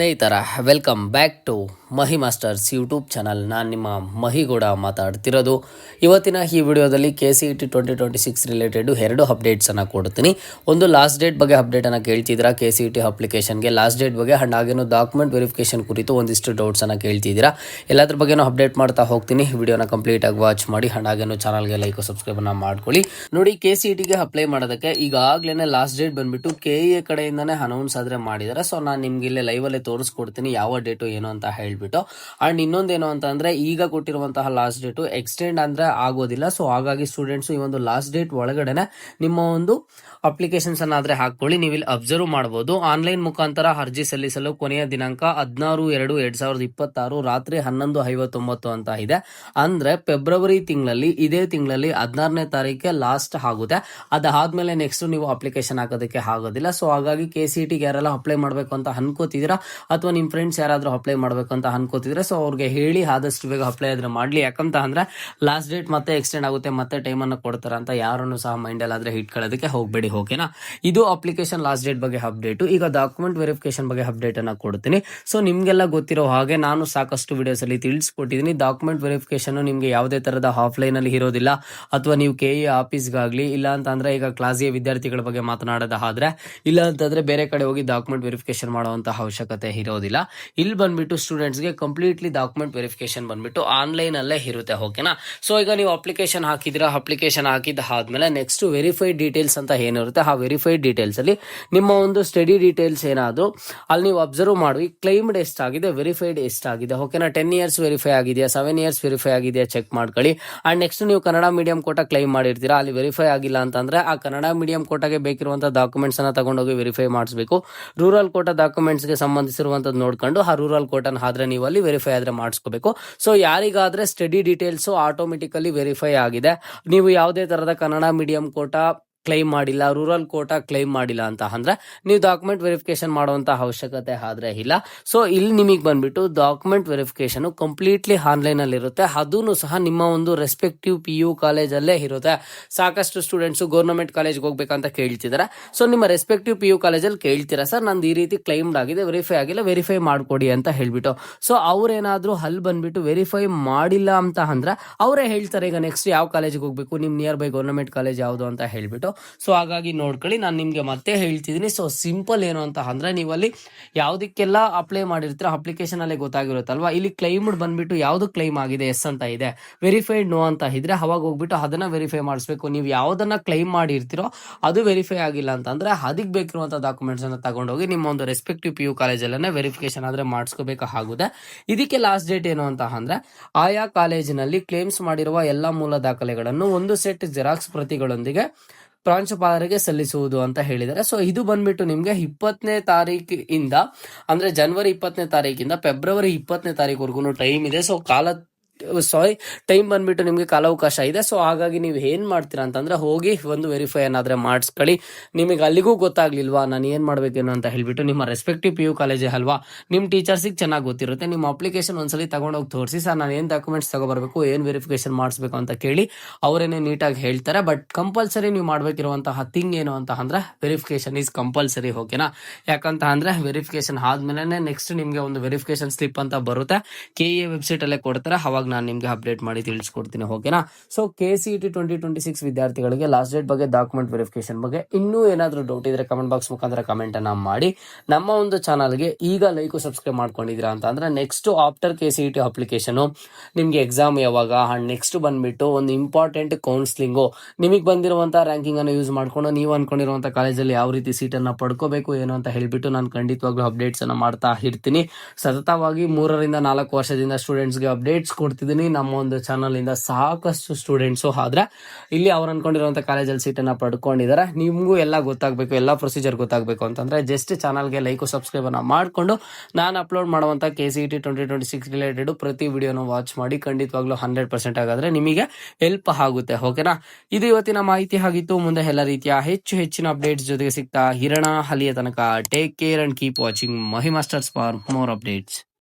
ಸ್ನೇಹಿತರ, welcome back to Mahi masters YouTube channel. ನಾನು ನಿಮ್ಮ ಮಹಿಗೌಡ ಮಾತಾಡ್ತಿರೋದು. ಇವತ್ತಿನ ಈ ವಿಡಿಯೋದಲ್ಲಿ KCET 2026 ರಿಲೇಟೆಡ್ 2 ಅಪ್ಡೇಟ್ಸನ್ನು ಕೊಡ್ತೀನಿ. ಒಂದು ಲಾಸ್ಟ್ ಡೇಟ್ ಬಗ್ಗೆ ಅಪ್ಡೇಟನ್ನು ಕೇಳ್ತಿದ್ದೀರಾ, KCET ಅಪ್ಲಿಕೇಶನ್ಗೆ ಲಾಸ್ಟ್ ಡೇಟ್ ಬಗ್ಗೆ, ಆ್ಯಂಡ್ ಹಾಗೇನು ಡಾಕ್ಯುಮೆಂಟ್ ವೆರಿಫಿಕೇಷನ್ ಕುರಿತು ಒಂದಿಷ್ಟು ಡೌಟ್ಸನ್ನು ಕೇಳ್ತಿದ್ದೀರಾ. ಎಲ್ಲದ್ರ ಬಗ್ಗೆನೂ ಅಪ್ಡೇಟ್ ಮಾಡ್ತಾ ಹೋಗ್ತೀನಿ. ವಿಡಿಯೋನ ಕಂಪ್ಲೀಟಾಗಿ ವಾಚ್ ಮಾಡಿ, ಆ್ಯಂಡ್ ಹಾಗೇನು ಚಾನಲ್ಗೆ ಲೈಕ್ ಸಬ್ಸ್ಕ್ರೈಬನ್ನು ಮಾಡ್ಕೊಳ್ಳಿ. ನೋಡಿ, KCETಗೆ ಅಪ್ಲೈ ಮಾಡೋದಕ್ಕೆ ಈಗಾಗಲೇ ಲಾಸ್ಟ್ ಡೇಟ್ ಬಂದುಬಿಟ್ಟು KEA ಕಡೆಯಿಂದನೇ ಅನೌನ್ಸ್ ಆದರೆ ಮಾಡಿದ್ದಾರೆ. ಸೊ ನಾನು ನಿಮ್ಗೆ ಇಲ್ಲೇ ಲೈವಲ್ಲೇ ತೋರಿಸ್ಕೊಡ್ತೀನಿ ಯಾವ ಡೇಟು ಏನು ಅಂತ ಹೇಳ್ಬಿಟ್ಟು. ಅಂಡ್ ಇನ್ನೊಂದೇನು ಅಂತ ಅಂದ್ರೆ, ಈಗ ಕೊಟ್ಟಿರುವಂತಹ ಲಾಸ್ಟ್ ಡೇಟು ಎಕ್ಸ್ಟೆಂಡ್ ಅಂದ್ರೆ ಆಗೋದಿಲ್ಲ. ಸೊ ಹಾಗಾಗಿ ಸ್ಟೂಡೆಂಟ್ಸ್ ಈ ಒಂದು ಲಾಸ್ಟ್ ಡೇಟ್ ಒಳಗಡೆನೆ ನಿಮ್ಮ ಒಂದು ಅಪ್ಲಿಕೇಶನ್ಸ್ ಅನ್ನಾದ್ರೆ ಹಾಕೊಳ್ಳಿ. ನೀವು ಇಲ್ಲಿ ಅಬ್ಸರ್ವ್ ಮಾಡಬಹುದು, ಆನ್ಲೈನ್ ಮುಖಾಂತರ ಅರ್ಜಿ ಸಲ್ಲಿಸಲು ಕೊನೆಯ ದಿನಾಂಕ 16/2/2026 ರಾತ್ರಿ 11:59 ಅಂತ ಇದೆ. ಅಂದ್ರೆ ಫೆಬ್ರವರಿ ತಿಂಗಳಲ್ಲಿ, ಇದೇ ತಿಂಗಳಲ್ಲಿ 16ನೇ ತಾರೀಕಿಗೆ ಲಾಸ್ಟ್ ಆಗುತ್ತೆ. ಅದಾದ್ಮೇಲೆ ನೆಕ್ಸ್ಟ್ ನೀವು ಅಪ್ಲಿಕೇಶನ್ ಹಾಕೋದಕ್ಕೆ ಆಗೋದಿಲ್ಲ. ಸೊ ಹಾಗಾಗಿ KCETಗೆ ಯಾರೆಲ್ಲ ಅಪ್ಲೈ ಮಾಡಬೇಕು ಅಂತ ಅನ್ಕೋತಿದ್ದೀರಾ, ಅಥವಾ ನಿಮ್ಮ ಫ್ರೆಂಡ್ಸ್ ಯಾರಾದರೂ ಅಪ್ಲೈ ಮಾಡಬೇಕು ಅಂತ ಅನ್ಕೋತಿದ್ರೆ, ಸೊ ಅವ್ರಿಗೆ ಹೇಳಿ ಆದಷ್ಟು ಬೇಗ ಅಪ್ಲೈ ಆದ್ರೆ ಮಾಡ್ಲಿ. ಯಾಕಂತ ಅಂದ್ರೆ ಲಾಸ್ಟ್ ಡೇಟ್ ಮತ್ತೆ ಎಕ್ಸ್ಟೆಂಡ್ ಆಗುತ್ತೆ, ಮತ್ತೆ ಟೈಮ್ ಅನ್ನು ಕೊಡ್ತಾರೆ ಅಂತ ಯಾರನ್ನು ಸಹ ಮೈಂಡ್ ಅಲ್ಲಿ ಆದ್ರೆ ಇಟ್ಕೊಳ್ಳೋದಕ್ಕೆ ಹೋಗಬೇಡಿ. ಓಕೆನಾ? ಇದು ಅಪ್ಲಿಕೇಶನ್ ಲಾಸ್ಟ್ ಡೇಟ್ ಬಗ್ಗೆ ಅಪ್ಡೇಟ್. ಈಗ ಡಾಕ್ಯುಮೆಂಟ್ ವೆರಿಫಿಕೇಶನ್ ಬಗ್ಗೆ ಅಪ್ಡೇಟ್ ಅನ್ನ ಕೊಡ್ತೀನಿ. ಸೊ ನಿಮ್ಗೆಲ್ಲ ಗೊತ್ತಿರೋ ಹಾಗೆ ನಾನು ಸಾಕಷ್ಟು ವಿಡಿಯೋಸ್ ಅಲ್ಲಿ ತಿಳಿಸ್ಕೊಟ್ಟಿದ್ದೀನಿ. ಡಾಕ್ಯುಮೆಂಟ್ ವೆರಿಫಿಕೇಶನ್ ನಿಮ್ಗೆ ಯಾವುದೇ ತರದ ಆಫ್ಲೈನ್ ಅಲ್ಲಿ ಇರೋದಿಲ್ಲ, ಅಥವಾ ನೀವು KEA ಆಫೀಸ್ಗಾಗ್ಲಿ, ಇಲ್ಲ ಅಂತಂದ್ರೆ ಈಗ ಕ್ಲಾಸ್ ಎ ವಿದ್ಯಾರ್ಥಿಗಳ ಬಗ್ಗೆ ಮಾತನಾಡೋದಾದ್ರೆ, ಇಲ್ಲ ಅಂತಂದ್ರೆ ಬೇರೆ ಕಡೆ ಹೋಗಿ ಡಾಕ್ಯುಮೆಂಟ್ ವೆರಿಫಿಕೇಶನ್ ಮಾಡುವಂತಹ ಅವಶ್ಯಕತೆ ಇರೋದಿಲ್ಲ. ಇಲ್ಲಿ ಬಂದ್ಬಿಟ್ಟು ಸ್ಟೂಡೆಂಟ್ಸ್ಗೆ ಕಂಪ್ಲೀಟ್ಲಿ ಡಾಕ್ಯುಮೆಂಟ್ ವೆರಿಫಿಕೇಶನ್ ಬಂದ್ಬಿಟ್ಟು ಆನ್ಲೈನ್ ಅಲ್ಲೇ ಇರುತ್ತೆ. ಓಕೆನಾ? ಸೊ ಈಗ ನೀವು ಅಪ್ಲಿಕೇಶನ್ ಹಾಕಿದಿರಾ, ಅಪ್ಲಿಕೇಶನ್ ಹಾಕಿದ ಆದ್ಮೇಲೆ ನೆಕ್ಸ್ಟ್ ವೆರಿಫೈಡ್ ಡೀಟೇಲ್ಸ್ ಅಂತ ಏನಿರುತ್ತೆ, ಆ ವೆರಿಫೈಡ್ ಡೀಟೇಲ್ಸ್ ಅಲ್ಲಿ ನಿಮ್ಮ ಒಂದು ಸ್ಟಡಿ ಡೀಟೇಲ್ಸ್ ಏನಾದ್ರು ಅಲ್ಲಿ ನೀವು ಅಬ್ಸರ್ವ್ ಮಾಡಿ, ಕ್ಲೈಮ್ಡ್ ಎಷ್ಟಾಗಿದೆ, ವೆರಿಫೈಡ್ ಎಷ್ಟಾಗಿದೆ. ಓಕೆನಾ? 10 ಇಯರ್ಸ್ ವೆರಿಫೈ ಆಗಿದೆಯಾ, 7 ಇಯರ್ಸ್ ವೆರಿಫೈ ಆಗಿದೆಯಾ ಚೆಕ್ ಮಾಡ್ಕೊಳ್ಳಿ. ಅಂಡ್ ನೆಕ್ಸ್ಟ್ ನೀವು ಕನ್ನಡ ಮೀಡಿಯಂ ಕೋಟಾ ಕ್ಲೈಮ್ ಮಾಡಿರ್ತೀರಾ, ಅಲ್ಲಿ ವೆರಿಫೈ ಆಗಿಲ್ಲ ಅಂತಂದ್ರೆ ಆ ಕನ್ನಡ ಮೀಡಿಯಂ ಕೋಟಾಗೆ ಬೇಕಿರುವಂತಹ ಡಾಕ್ಯುಮೆಂಟ್ಸ್ ಅನ್ನ ತಗೊಂಡೋಗಿ ವೆರಿಫೈ ಮಾಡಿಸಬೇಕು. ರೂರಲ್ ಕೋಟಾ ಡಾಕ್ಯುಮೆಂಟ್ಸ್ ಗೆ ಸಂಬಂಧಿಸಿರುವಂತದ್ದು ನೋಡ್ಕೊಂಡು ಆ ರೂರಲ್ ಕೋಟನ್ ಆದ್ರೆ ನೀವು ಅಲ್ಲಿ ವೆರಿಫೈ ಆದ್ರೆ ಮಾಡಿಸ್ಕೋಬೇಕು. ಸೊ ಯಾರಿಗಾದ್ರೆ ಸ್ಟಡಿ ಡೀಟೇಲ್ಸ್ ಆಟೋಮೆಟಿಕಲಿ ವೆರಿಫೈ ಆಗಿದೆ, ನೀವು ಯಾವುದೇ ತರಹದ ಕನ್ನಡ ಮೀಡಿಯಂ ಕೋಟಾ ಕ್ಲೈಮ್ ಮಾಡಿಲ್ಲ, ರೂರಲ್ ಕೋಟಾ ಕ್ಲೈಮ್ ಮಾಡಿಲ್ಲ ಅಂತ ಅಂದ್ರೆ ನೀವು ಡಾಕ್ಯುಮೆಂಟ್ ವೆರಿಫಿಕೇಶನ್ ಮಾಡುವಂತ ಅವಶ್ಯಕತೆ ಆದ್ರೆ ಇಲ್ಲ. ಸೊ ಇಲ್ಲಿ ನಿಮಗೆ ಬಂದ್ಬಿಟ್ಟು ಡಾಕ್ಯುಮೆಂಟ್ ವೆರಿಫಿಕೇಶನ್ ಕಂಪ್ಲೀಟ್ಲಿ ಆನ್ಲೈನ್ ಅಲ್ಲಿ ಇರುತ್ತೆ. ಅದೂ ಸಹ ನಿಮ್ಮ ಒಂದು ರೆಸ್ಪೆಕ್ಟಿವ್ PU ಕಾಲೇಜಲ್ಲೇ ಇರುತ್ತೆ. ಸಾಕಷ್ಟು ಸ್ಟೂಡೆಂಟ್ಸ್ ಗೌರ್ಮೆಂಟ್ ಕಾಲೇಜ್ಗೆ ಹೋಗ್ಬೇಕಂತ ಕೇಳ್ತಿದ್ದಾರೆ. ಸೊ ನಿಮ್ಮ ರೆಸ್ಪೆಕ್ಟಿವ್ PU ಕಾಲೇಜಲ್ಲಿ ಕೇಳ್ತೀರಾ, ಸರ್ ನಂದು ಈ ರೀತಿ ಕ್ಲೈಮ್ಡ್ ಆಗಿದೆ, ವೆರಿಫೈ ಆಗಿಲ್ಲ, ವೆರಿಫೈ ಮಾಡ್ಕೊಡಿ ಅಂತ ಹೇಳ್ಬಿಟ್ಟು. ಸೊ ಅವ್ರೇನಾದ್ರೂ ಅಲ್ಲಿ ಬಂದ್ಬಿಟ್ಟು ವೆರಿಫೈ ಮಾಡಿಲ್ಲ ಅಂತ ಅಂದ್ರೆ ಅವರೇ ಹೇಳ್ತಾರೆ ಈಗ ನೆಕ್ಸ್ಟ್ ಯಾವ ಕಾಲೇಜಿಗೆ ಹೋಗ್ಬೇಕು, ನಿಮ್ ನಿಯರ್ ಬೈ ಗೌರ್ಮೆಂಟ್ ಕಾಲೇಜ್ ಯಾವುದು ಅಂತ ಹೇಳ್ಬಿಟ್ಟು. ಸೊ ಹಾಗಾಗಿ ನೋಡ್ಕೊಳ್ಳಿ, ನಾನು ನಿಮ್ಗೆ ಮತ್ತೆ ಹೇಳ್ತಿದ್ದೀನಿ. ಸೊ ಸಿಂಪಲ್ ಏನು ಅಂತ ಅಂದ್ರೆ, ನೀವು ಅಲ್ಲಿ ಯಾವ್ದಕ್ಕೆಲ್ಲ ಅಪ್ಲೈ ಮಾಡಿರ್ತೀರ ಅಪ್ಲಿಕೇಶನ್ ಅಲ್ಲೇ ಗೊತ್ತಾಗಿರುತ್ತಲ್ವಾ. ಇಲ್ಲಿ ಕ್ಲೈಮ್ಡ್ ಬಂದ್ಬಿಟ್ಟು ಯಾವ್ದು ಕ್ಲೈಮ್ ಆಗಿದೆ ಎಸ್ ಅಂತ ಇದೆ, ವೆರಿಫೈಡ್ ನೋ ಅಂತ ಇದ್ರೆ ಅವಾಗ ಹೋಗ್ಬಿಟ್ಟು ಅದನ್ನ ವೆರಿಫೈ ಮಾಡಿಸ್ಬೇಕು. ನೀವು ಯಾವ್ದನ್ನ ಕ್ಲೈಮ್ ಮಾಡಿರ್ತೀರೋ ಅದು ವೆರಿಫೈ ಆಗಿಲ್ಲ ಅಂತಂದ್ರೆ ಅದಕ್ಕೆ ಬೇಕಿರುವಂತ ಡಾಕ್ಯುಮೆಂಟ್ಸ್ ಅನ್ನ ತಗೊಂಡೋಗಿ ನಿಮ್ಮ ಒಂದು ರೆಸ್ಪೆಕ್ಟಿವ್ PU ಕಾಲೇಜಲ್ಲೇ ವೆರಿಫಿಕೇಶನ್ ಆದ್ರೆ ಮಾಡಿಸ್ಕೋಬೇಕಾಗುತ್ತೆ. ಇದಕ್ಕೆ ಲಾಸ್ಟ್ ಡೇಟ್ ಏನು ಅಂತ ಅಂದ್ರೆ, ಆಯಾ ಕಾಲೇಜಿನಲ್ಲಿ ಕ್ಲೇಮ್ಸ್ ಮಾಡಿರುವ ಎಲ್ಲಾ ಮೂಲ ದಾಖಲೆಗಳನ್ನು ಒಂದು ಸೆಟ್ ಜೆರಾಕ್ಸ್ ಪ್ರತಿಗಳೊಂದಿಗೆ ಪ್ರಾಂಶುಪಾಲರಿಗೆ ಸಲ್ಲಿಸುವುದು ಅಂತ ಹೇಳಿದ್ದಾರೆ. ಸೊ ಇದು ಬಂದ್ಬಿಟ್ಟು ನಿಮ್ಗೆ 20ನೇ ತಾರೀಕಿಂದ ಅಂದ್ರೆ ಜನವರಿ 20ನೇ ತಾರೀಕಿಂದ ಫೆಬ್ರವರಿ 20ನೇ ತಾರೀಕುವರೆಗೂ ಟೈಮ್ ಇದೆ. ಸೊ ಟೈಮ್ ಬಂದ್ಬಿಟ್ಟು ನಿಮ್ಗೆ ಕಾಲಾವಕಾಶ ಇದೆ. ಸೊ ಹಾಗಾಗಿ ನೀವು ಏನ್ ಮಾಡ್ತೀರಾ ಅಂತಂದ್ರೆ, ಹೋಗಿ ಒಂದು ವೆರಿಫೈ ಏನಾದ್ರೆ ಮಾಡಿಸ್ಕೊಳ್ಳಿ. ನಿಮಗೆ ಅಲ್ಲಿಗೂ ಗೊತ್ತಾಗ್ಲಿಲ್ವಾ ನಾನು ಏನ್ ಮಾಡ್ಬೇಕೇನು ಅಂತ ಹೇಳ್ಬಿಟ್ಟು, ನಿಮ್ಮ ರೆಸ್ಪೆಕ್ಟಿವ್ PU ಕಾಲೇಜ್ ಅಲ್ವಾ, ನಿಮ್ ಟೀಚರ್ಸಿಗೆ ಚೆನ್ನಾಗಿ ಗೊತ್ತಿರುತ್ತೆ. ನಿಮ್ಮ ಅಪ್ಲಿಕೇಶನ್ ಒಂದ್ಸಲಿ ತಗೊಂಡೋಗಿ ತೋರಿಸಿ, ಸರ್ ನಾನು ಏನ್ ಡಾಕ್ಯುಮೆಂಟ್ಸ್ ತಗೋಬರ್ಬೇಕು, ಏನ್ ವೆರಿಫಿಕೇಶನ್ ಮಾಡಿಸ್ಬೇಕು ಅಂತ ಕೇಳಿ ಅವರೇನೆ ನೀಟಾಗಿ ಹೇಳ್ತಾರೆ. ಬಟ್ ಕಂಪಲ್ಸರಿ ನೀವು ಮಾಡ್ಬೇಕಿರುವಂತಹ ಥಿಂಗ್ ಏನು ಅಂತ ಅಂದ್ರೆ, ವೆರಿಫಿಕೇಶನ್ ಈಸ್ ಕಂಪಲ್ಸರಿ. ಓಕೆನಾ? ಯಾಕಂತ ಅಂದ್ರೆ ವೆರಿಫಿಕೇಶನ್ ಆದ್ಮೇಲೆ ನೆಕ್ಸ್ಟ್ ನಿಮ್ಗೆ ಒಂದು ವೆರಿಫಿಕೇಶನ್ ಸ್ಲಿಪ್ ಅಂತ ಬರುತ್ತೆ, KEA ವೆಬ್ಸೈಟ್ ಅಲ್ಲೇ ಕೊಡ್ತಾರೆ. ಅವಾಗ ನಾನು ನಿಮ್ಗೆ ಅಪ್ಡೇಟ್ ಮಾಡಿ ತಿಳಿಸ್ಕೊಡ್ತೀನಿ. ಓಕೆನಾ? ಸೊ KCET 2026 ವಿದ್ಯಾರ್ಥಿಗಳಿಗೆ ಲಾಸ್ಟ್ ಡೇಟ್ ಬಗ್ಗೆ, ಡಾಕ್ಯುಮೆಂಟ್ ವೆರಿಫಿಕೇಶನ್ ಬಗ್ಗೆ ಇನ್ನೂ ಏನಾದರೂ ಡೌಟ್ ಇದ್ರೆ ಕಮೆಂಟ್ ಬಾಕ್ಸ್ ಮುಖಾಂತರ ಕಮೆಂಟ್ ಅನ್ನ ಮಾಡಿ. ನಮ್ಮ ಒಂದು ಚಾನಲ್ಗೆ ಈಗ ಲೈಕ್ ಸಬ್ಸ್ಕ್ರೈಬ್ ಮಾಡ್ಕೊಂಡಿದ್ದೀರಾ ಅಂತ ಅಂದ್ರೆ, ನೆಕ್ಸ್ಟ್ ಆಫ್ಟರ್ KCET ಅಪ್ಲಿಕೇಶನ್ ನಿಮ್ಗೆ ಎಕ್ಸಾಮ್ ಯಾವಾಗ, ಅಂಡ್ ನೆಕ್ಸ್ಟ್ ಬಂದ್ಬಿಟ್ಟು ಒಂದು ಇಂಪಾರ್ಟೆಂಟ್ ಕೌನ್ಸಿಲಿಂಗು, ನಿಮಗೆ ಬಂದಿರುವಂತಹ ರ್ಯಾಂಕಿಂಗ್ ಅನ್ನು ಯೂಸ್ ಮಾಡ್ಕೊಂಡು ನೀವು ಅನ್ಕೊಂಡಿರುವಂತಹ ಕಾಲೇಜಲ್ಲಿ ಯಾವ ರೀತಿ ಸೀಟ್ ಅನ್ನ ಪಡ್ಕೋಬೇಕು ಏನು ಅಂತ ಹೇಳ್ಬಿಟ್ಟು ನಾನು ಖಂಡಿತವಾಗ್ಲೂ ಅಪ್ಡೇಟ್ಸ್ ಅನ್ನ ಮಾಡ್ತಾ ಇರ್ತೀನಿ. ಸತತವಾಗಿ 3 ರಿಂದ 4 ವರ್ಷದಿಂದ ಸ್ಟೂಡೆಂಟ್ಸ್ಗೆ ಅಪ್ಡೇಟ್ಸ್ ಕೊಡ್ತಿದ್ದೀನಿ. ನಮ್ಮ ಒಂದು ಚಾನಲ್ ಇಂದ ಸಾಕಷ್ಟು ಸ್ಟೂಡೆಂಟ್ಸ್ ಆದ್ರೆ ಇಲ್ಲಿ ಅವ್ರು ಅನ್ಕೊಂಡಿರುವಂತ ಕಾಲೇಜಲ್ಲಿ ಸೀಟನ್ನು ಪಡ್ಕೊಂಡಿದ್ದಾರೆ. ನಿಮಗೂ ಎಲ್ಲ ಗೊತ್ತಾಗಬೇಕು, ಎಲ್ಲ ಪ್ರೊಸೀಜರ್ ಗೊತ್ತಾಗಬೇಕು ಅಂತಂದ್ರೆ ಜಸ್ಟ್ ಚಾನಲ್ಗೆ ಲೈಕ್ ಸಬ್ಸ್ಕ್ರೈಬ್ ಅನ್ನ ಮಾಡಿಕೊಂಡು ನಾನು ಅಪ್ಲೋಡ್ ಮಾಡುವಂತ KCET 2026 ರಿಲೇಟೆಡ್ ಪ್ರತಿ ವಿಡಿಯೋನ ವಾಚ್ ಮಾಡಿ. ಖಂಡಿತವಾಗ್ಲೂ 100% ಆಗಾದ್ರೆ ನಿಮಗೆ ಹೆಲ್ಪ್ ಆಗುತ್ತೆ. ಓಕೆನಾ? ಇದು ಇವತ್ತಿನ ಮಾಹಿತಿ ಆಗಿತ್ತು. ಮುಂದೆ ಎಲ್ಲ ರೀತಿಯ ಹೆಚ್ಚಿನ ಅಪ್ಡೇಟ್ಸ್ ಜೊತೆಗೆ ಸಿಗ್ತಾ ಇರೋಣ. ಅಲ್ಲಿಯ ತನಕ take care and keep watching Mahi masters for more updates.